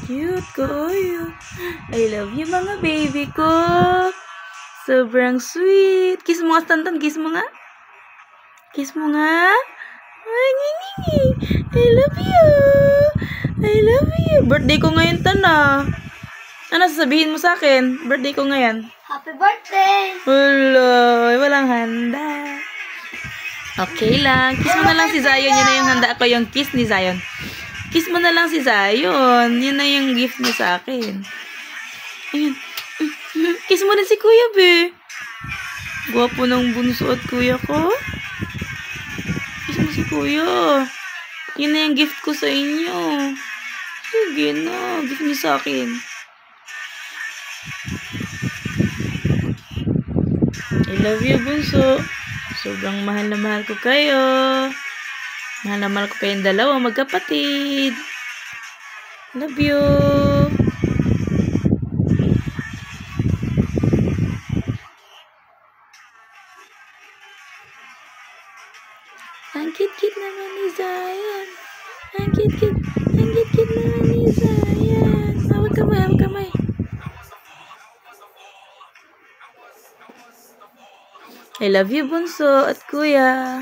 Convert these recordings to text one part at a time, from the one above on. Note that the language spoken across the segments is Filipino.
Cute ko. I love you mga baby ko. Sobrang sweet. Kiss mo nga, Stanton. Kiss mo nga. Kiss mo nga. Ay, ngingingi. I love you. I love you. Birthday ko ngayon, Tana. Ano sasabihin mo sa akin? Birthday ko ngayon. Happy birthday! Wala. Walang handa. Okay lang. Kiss mo na lang si Zion. Yun na yung handa ko. Yung kiss ni Zion. Kiss mo na lang si Zion. Yun na yung gift mo sa akin. Ayun. Kiss mo na si Kuya, be. Gwapo ng bunso at kuya ko. Kiss mo si Kuya. Yun na yung gift ko sa inyo. Sige na. Gift niyo sa akin. I love you, bunso. Sobrang mahal na mahal ko kayo. Mahal na mahal ko kayong dalawa, magkapatid. Love you. Ang cute-cute naman ni Zion. Ang cute-cute. Ang cute-cute naman ni Zion. Hawag kamay, hawag kamay. I love you, bunso at kuya.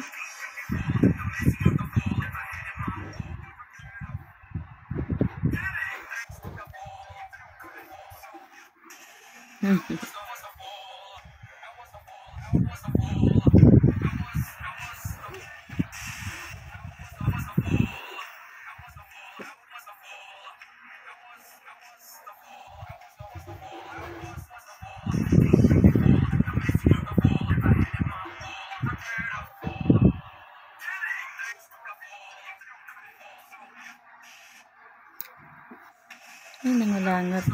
Ay, nangalangat.